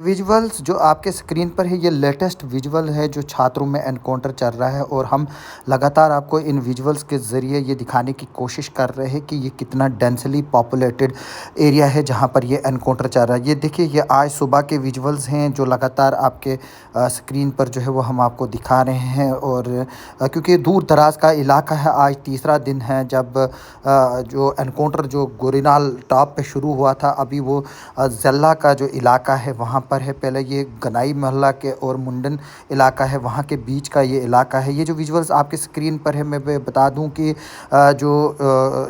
Visuals जो आपके screen पर है ये लेटेस्ट विजुअल है जो छात्रों में एनकाउंटर चल रहा है और हम लगातार आपको इन विजुअल्स के ज़रिए ये दिखाने की कोशिश कर रहे हैं कि ये कितना डेंसली पॉपुलेटेड एरिया है जहाँ पर ये एनकाउंटर चल रहा है। ये देखिए ये आज सुबह के विजुअल्स हैं जो लगातार आपके स्क्रीन पर जो है वो हम आपको दिखा रहे हैं। और क्योंकि दूर दराज का इलाका है, आज तीसरा दिन है जब जो एनकाउंटर जो गोरीनाल टॉप पे शुरू हुआ था, अभी वो ज़ल्ला का जो इलाका है वहाँ पर है। पहले ये गनाई मोहल्ला के और मुंडन इलाका है, वहाँ के बीच का ये इलाका है। ये जो विजुअल्स आपके स्क्रीन पर है, मैं बता दूं कि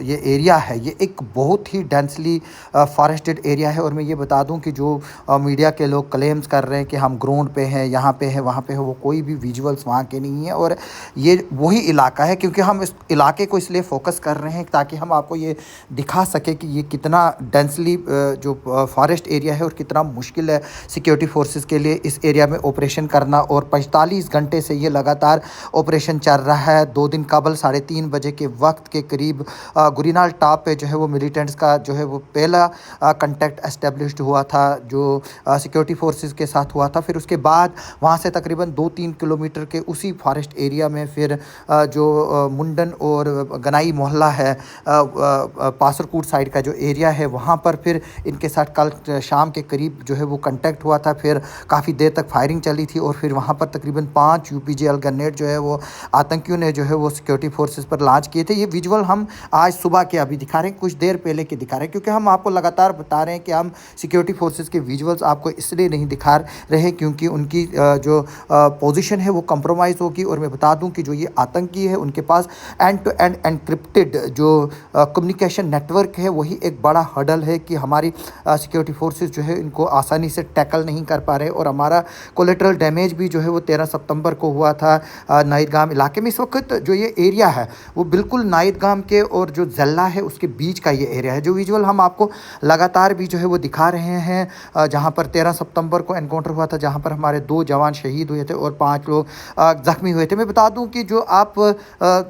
ये एरिया है ये एक बहुत ही डेंसली फॉरेस्टेड एरिया है। और मैं ये बता दूं कि जो मीडिया के लोग क्लेम्स कर रहे हैं कि हम ग्राउंड पे हैं, यहाँ पे है, वहाँ पे है, वो कोई भी विजुअल्स वहाँ के नहीं है। और ये वही इलाका है, क्योंकि हम इस इलाके को इसलिए फोकस कर रहे हैं ताकि हम आपको ये दिखा सके कि ये कितना डेंसली जो फॉरेस्ट एरिया है और कितना मुश्किल है सिक्योरिटी फोर्सेस के लिए इस एरिया में ऑपरेशन करना। और 45 घंटे से ये लगातार ऑपरेशन चल रहा है। 2 दिन कबल 3:30 बजे के वक्त के करीब गुरीनाल टॉप पे जो है वो मिलिटेंट्स का जो है वो पहला कांटेक्ट एस्टेब्लिश्ड हुआ था, जो सिक्योरिटी फोर्सेस के साथ हुआ था। फिर उसके बाद वहाँ से तकरीबन 2-3 किलोमीटर के उसी फॉरेस्ट एरिया में फिर जो मुंडन और गनाई मोहल्ला है, पासरकूट साइड का जो एरिया है, वहाँ पर फिर इनके साथ कल शाम के करीब जो है वो कांटेक्ट हुआ था। फिर काफ़ी देर तक फायरिंग चली थी और फिर वहाँ पर तकरीबन 5 यूपीजीएल ग्रेनेड जो है वो आतंकियों ने जो है वो सिक्योरिटी फोर्सेस पर लॉन्च किए थे। ये विजुअल हम आज सुबह के अभी दिखा रहे हैं, कुछ देर पहले के दिखा रहे हैं, क्योंकि हम आपको लगातार बता रहे हैं कि हम सिक्योरिटी फोर्सेस के विजुअल्स आपको इसलिए नहीं दिखा रहे हैं क्योंकि उनकी जो पोजीशन है वो कंप्रोमाइज़ होगी। और मैं बता दूं कि जो ये आतंकी है उनके पास एंड टू एंड एनक्रिप्टेड जो कम्युनिकेशन नेटवर्क है वही एक बड़ा हर्डल है कि हमारी सिक्योरिटी फोर्सेस जो है इनको आसानी से टैकल नहीं कर पा रहे। और हमारा कोलेटरल डैमेज भी जो है वो 13 सितंबर को हुआ था नाइदगाम इलाके में। इस वक्त जो ये एरिया है वो बिल्कुल नाइदगाम के और जो ज़ल्ला है उसके बीच का ये एरिया है। जो विजुअल हम आपको लगातार भी जो है वो दिखा रहे हैं, जहाँ पर 13 सितंबर को एनकाउंटर हुआ था, जहाँ पर हमारे 2 जवान शहीद हुए थे और 5 लोग ज़ख्मी हुए थे। मैं बता दूं कि जो आप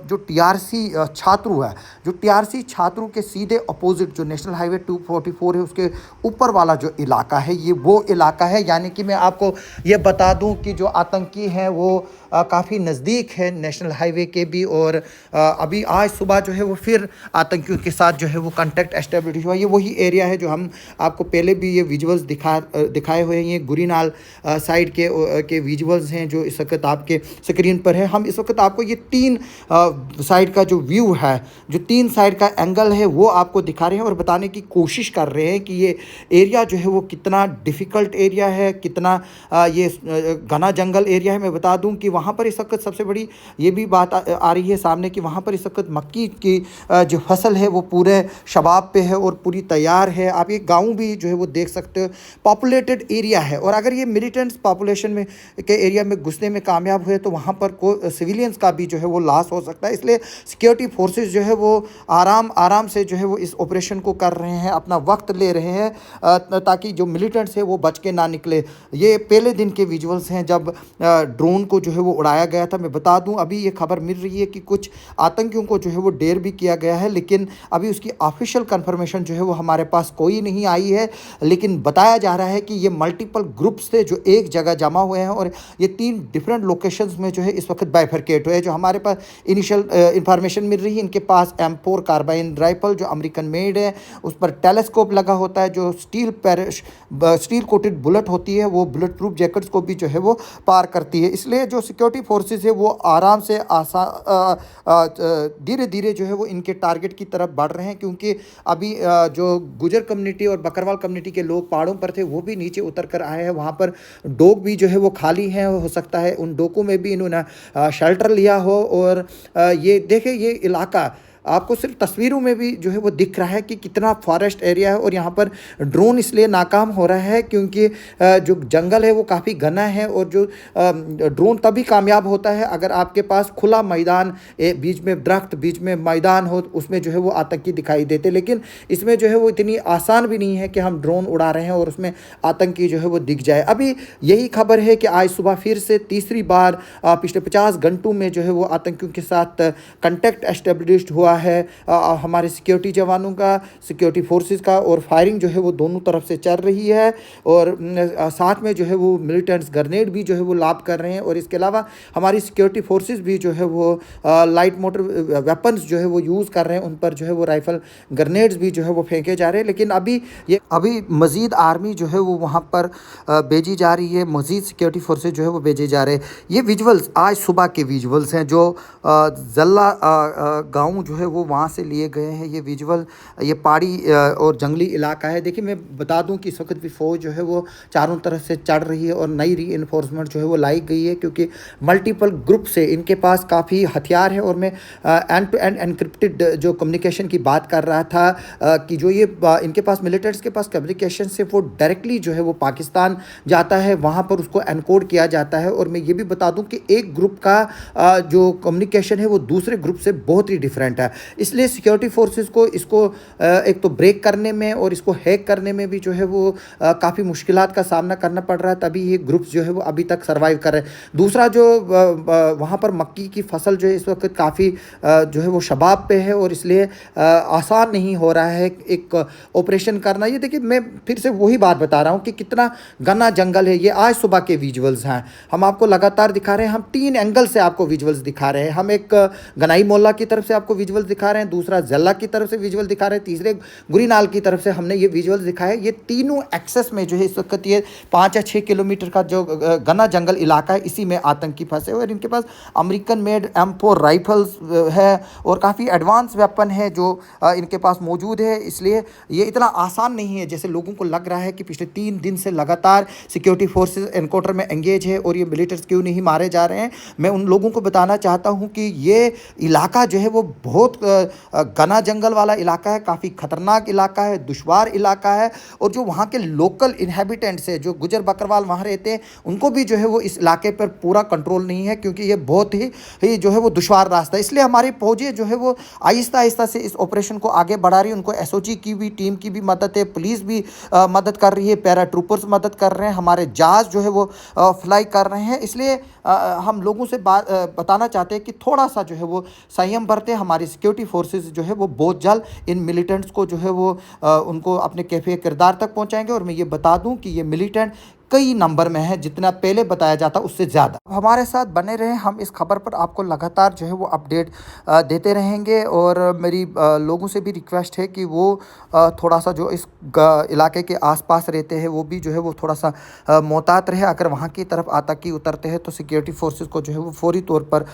जो टीआरसी छात्रु है, जो टीआरसी छात्रों के सीधे अपोजिट जो नेशनल हाईवे 244 है उसके ऊपर वाला जो इलाका है ये वो इलाका है। यानी कि मैं आपको ये बता दूं कि जो आतंकी हैं वो काफ़ी नज़दीक है नेशनल हाईवे के भी। और अभी आज सुबह जो है वो फिर आतंकियों के साथ जो है वो कांटेक्ट एस्टेब्लिश हुआ। ये वही एरिया है जो हम आपको पहले भी ये विजुअल्स दिखाए हुए हैं। ये गुरीनाल साइड के विजुअल्स हैं जो इस वक्त आपके स्क्रीन पर है। हम इस वक्त आपको ये 3 साइड का जो व्यू है, जो 3 साइड का एंगल है वो आपको दिखा रहे हैं और बताने की कोशिश कर रहे हैं कि ये एरिया जो है वो कितना डिफ़िकल्ट एरिया है, कितना ये घना जंगल एरिया है। मैं बता दूं कि वहाँ पर इस वक्त सबसे बड़ी ये भी बात आ रही है सामने कि वहाँ पर इस वक्त मक्की की जो फसल है वो पूरे शबाब पे है और पूरी तैयार है। आप ये गाँव भी जो है वो देख सकते हो, पॉपुलेटेड एरिया है। और अगर ये मिलिटेंट्स पॉपुलेशन में के एरिया में घुसने में कामयाब हुए तो वहाँ पर सिविलियंस का भी जो है वो लॉस हो सकता है। इसलिए सिक्योरिटी फोर्सेस जो है वो आराम से जो है वो इस ऑपरेशन को कर रहे हैं, अपना वक्त ले रहे हैं ताकि जो मिलिटेंट्स है वो बच के ना निकले। ये पहले दिन के विजुअल्स हैं जब ड्रोन को जो है वो उड़ाया गया था। मैं बता दूं अभी ये खबर मिल रही है कि कुछ आतंकियों को जो है वो डेर भी किया गया है, लेकिन अभी उसकी ऑफिशियल कंफर्मेशन जो है वो हमारे पास कोई नहीं आई है। लेकिन बताया जा रहा है कि ये मल्टीपल ग्रुप्स थे जो एक जगह जमा हुए हैं और ये 3 डिफरेंट लोकेशंस में जो है इस वक्त बाइफरकेट हुए हैं। जो हमारे पास इनिशियल इंफॉर्मेशन मिल रही है, इनके पास M4 कार्बाइन राइफल जो अमेरिकन मेड है, उस पर टेलीस्कोप लगा होता है, जो स्टील कोटेड बुलेट होती है वो बुलेट प्रूफ जैकेट्स को भी जो है वो पार करती है। इसलिए जो सिक्योरिटी फोर्सेस है वो आराम से धीरे धीरे जो है वो इनके टारगेट की तरफ बढ़ रहे हैं, क्योंकि अभी जो गुजर कम्युनिटी और बकरवाल कम्युनिटी के लोग पहाड़ों पर थे वो भी नीचे उतर कर आए हैं। वहाँ पर डोक भी जो है वो खाली हैं, हो सकता है उन डोकों में भी इन्होंने शेल्टर लिया हो। और ये देखें ये इलाका आपको सिर्फ तस्वीरों में भी जो है वो दिख रहा है कि कितना फॉरेस्ट एरिया है। और यहाँ पर ड्रोन इसलिए नाकाम हो रहा है क्योंकि जो जंगल है वो काफ़ी घना है। और जो ड्रोन तभी कामयाब होता है अगर आपके पास खुला मैदान, बीच में दरख्त, बीच में मैदान हो, उसमें जो है वो आतंकी दिखाई देते। लेकिन इसमें जो है वो इतनी आसान भी नहीं है कि हम ड्रोन उड़ा रहे हैं और उसमें आतंकी जो है वो दिख जाए। अभी यही खबर है कि आज सुबह फिर से तीसरी बार पिछले 50 घंटों में जो है वो आतंकियों के साथ कंटेक्ट एस्टेब्लिश्ड हुआ हुआ है हमारे सिक्योरिटी जवानों का, सिक्योरिटी फोर्सेस का, और फायरिंग जो है वो दोनों तरफ से चल रही है। और साथ में जो है वो मिलिटेंट्स ग्रेनेड भी जो है वो लाप कर रहे हैं। और इसके अलावा हमारी सिक्योरिटी फोर्सेस भी जो है वो लाइट मोटर वेपन्स जो है वो यूज़ कर रहे हैं, उन पर जो है वो राइफल ग्रेनेड्स भी जो है वो फेंके जा रहे हैं। लेकिन अभी मज़ीद आर्मी जो है वो वहाँ पर भेजी जा रही है, मज़ीद सिक्योरिटी फोर्सेस जो है वो भेजे जा रहे हैं। ये विजुअल्स आज सुबह के विजुअल्स हैं जो जल्ला गांव जो है वो वहाँ से लिए गए हैं। ये विजुअल ये पहाड़ी और जंगली इलाका है। देखिए, मैं बता दूं कि इस वक्त भी फ़ौज जो है वो चारों तरफ से चढ़ रही है और नई रीइंफोर्समेंट जो है वो लाई गई है, क्योंकि मल्टीपल ग्रुप से इनके पास काफ़ी हथियार है। और मैं एंड टू एंड एनक्रिप्टेड जो कम्युनिकेशन की बात कर रहा था कि जो ये इनके पास मिलिटेंट्स के पास कम्युनिकेशन से वो डायरेक्टली जो है वो पाकिस्तान जाता है, वहाँ पर उसको एनकोड किया जाता है। और मैं ये भी बता दूं कि एक ग्रुप का जो कम्युनिकेशन है वो दूसरे ग्रुप से बहुत ही डिफरेंट है। इसलिए सिक्योरिटी फोर्सेस को इसको एक तो ब्रेक करने में और इसको हैक करने में भी जो है वो काफ़ी मुश्किलात का सामना करना पड़ रहा है, तभी ये ग्रुप्स जो है वो अभी तक सर्वाइव कर रहे हैं। दूसरा जो वहाँ पर मक्की की फसल जो है इस वक्त काफ़ी जो है वो शबाब पे है, और इसलिए आसान नहीं हो रहा है एक ऑपरेशन करना। ये देखिए, मैं फिर से वही बात बता रहा हूँ कि कितना घना जंगल है। ये आज सुबह के विजुअल्स हैं, हम आपको लगातार दिखा रहे हैं। हम 3 एंगल से आपको विजुअल्स दिखा रहे हैं। हम एक गनाई मोहल्ला की तरफ से आपको विजुअल्स दिखा रहे हैं, दूसरा जल्ला की तरफ से विजुअल दिखा रहे हैं, तीसरे गुरीनाल की तरफ से हमने ये विजुअल्स दिखाए। ये तीनों एक्सेस में जो है इस वक्त ये 5 या 6 किलोमीटर का जो घना जंगल इलाका है, इसी में आतंकी फंसे हुए। और इनके पास अमेरिकन मेड M4 राइफल्स है और काफ़ी एडवांस वेपन है जो इनके पास मौजूद है। इसलिए ये इतना आसान नहीं है जैसे लोगों को लग रहा है कि पिछले 3 दिन से लगातार सिक्योरिटी फोर्सेस एनकाउंटर में एंगेज है और ये मिलिटेंट्स क्यों नहीं मारे जा रहे हैं। मैं उन लोगों को बताना चाहता हूं कि ये इलाका जो है वो बहुत घना जंगल वाला इलाका है, काफ़ी ख़तरनाक इलाका है, दुश्वार इलाका है। और जो वहाँ के लोकल इन्हेबिटेंट्स है, जो गुजर बकरवाल वहाँ रहते हैं, उनको भी जो है वो इस इलाके पर पूरा कंट्रोल नहीं है, क्योंकि ये बहुत ही जो है वो दुश्वार रास्ता है। इसलिए हमारी फौजें जो है वो आहिस्ता आहिस्ता से इस ऑपरेशन को आगे बढ़ा रही है। उनको SOG की भी टीम की भी मदद है, पुलिस भी मदद कर रही है, पैरा ट्रूपर्स मदद कर रहे हैं, हमारे जहाज जो है वो फ्लाई कर रहे हैं। इसलिए हम लोगों से बताना चाहते हैं कि थोड़ा सा जो है वो संयम बरतें। हमारी सिक्योरिटी फोर्सेस जो है वो बहुत जल्द इन मिलिटेंट्स को जो है वो उनको अपने कैफे किरदार तक पहुंचाएंगे। और मैं ये बता दूं कि ये मिलिटेंट कई नंबर में है, जितना पहले बताया जाता उससे ज़्यादा। हमारे साथ बने रहें, हम इस खबर पर आपको लगातार जो है वो अपडेट देते रहेंगे। और मेरी लोगों से भी रिक्वेस्ट है कि वो थोड़ा सा जो इस इलाके के आसपास रहते हैं वो भी जो है वो थोड़ा सा मोहतात रहे। अगर वहाँ की तरफ आतंकी उतरते हैं तो सिक्योरिटी फोर्सेस को जो है वो फौरी तौर पर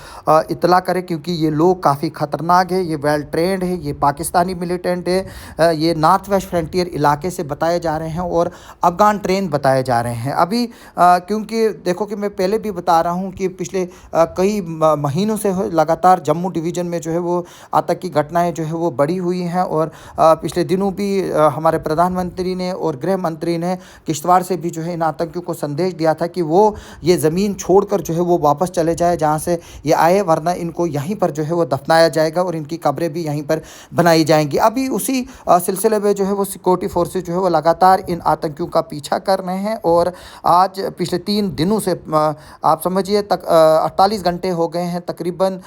इतला करें, क्योंकि ये लोग काफ़ी ख़तरनाक है, ये वेल ट्रेंड है, ये पाकिस्तानी मिलिटेंट है, ये नॉर्थ वेस्ट फ्रंटियर इलाके से बताए जा रहे हैं और अफगान ट्रेन बताए जा रहे हैं। अभी क्योंकि देखो कि मैं पहले भी बता रहा हूं कि पिछले कई महीनों से लगातार जम्मू डिवीज़न में जो है वो आतंकी घटनाएं जो है वो बढ़ी हुई हैं। और पिछले दिनों भी हमारे प्रधानमंत्री ने और गृह मंत्री ने किश्तवाड़ से भी जो है इन आतंकियों को संदेश दिया था कि वो ये ज़मीन छोड़कर जो है वो वापस चले जाए जहाँ से ये आए, वरना इनको यहीं पर जो है वो दफनाया जाएगा और इनकी कब्रें भी यहीं पर बनाई जाएंगी। अभी उसी सिलसिले में जो है वो सिक्योरिटी फोर्सेज जो है वो लगातार इन आतंकियों का पीछा कर रहे हैं। और आज पिछले 3 दिनों से आप समझिए तक 48 घंटे हो गए हैं तकरीबन,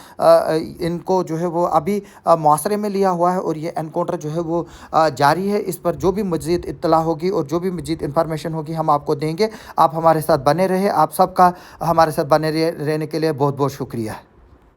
इनको जो है वो अभी मुआसरे में लिया हुआ है और ये एनकाउंटर जो है वो जारी है। इस पर जो भी मज़ीद इत्तला होगी और जो भी मज़ीद इन्फॉर्मेशन होगी हम आपको देंगे। आप हमारे साथ बने रहे। आप सबका हमारे साथ बने रहने के लिए बहुत बहुत शुक्रिया।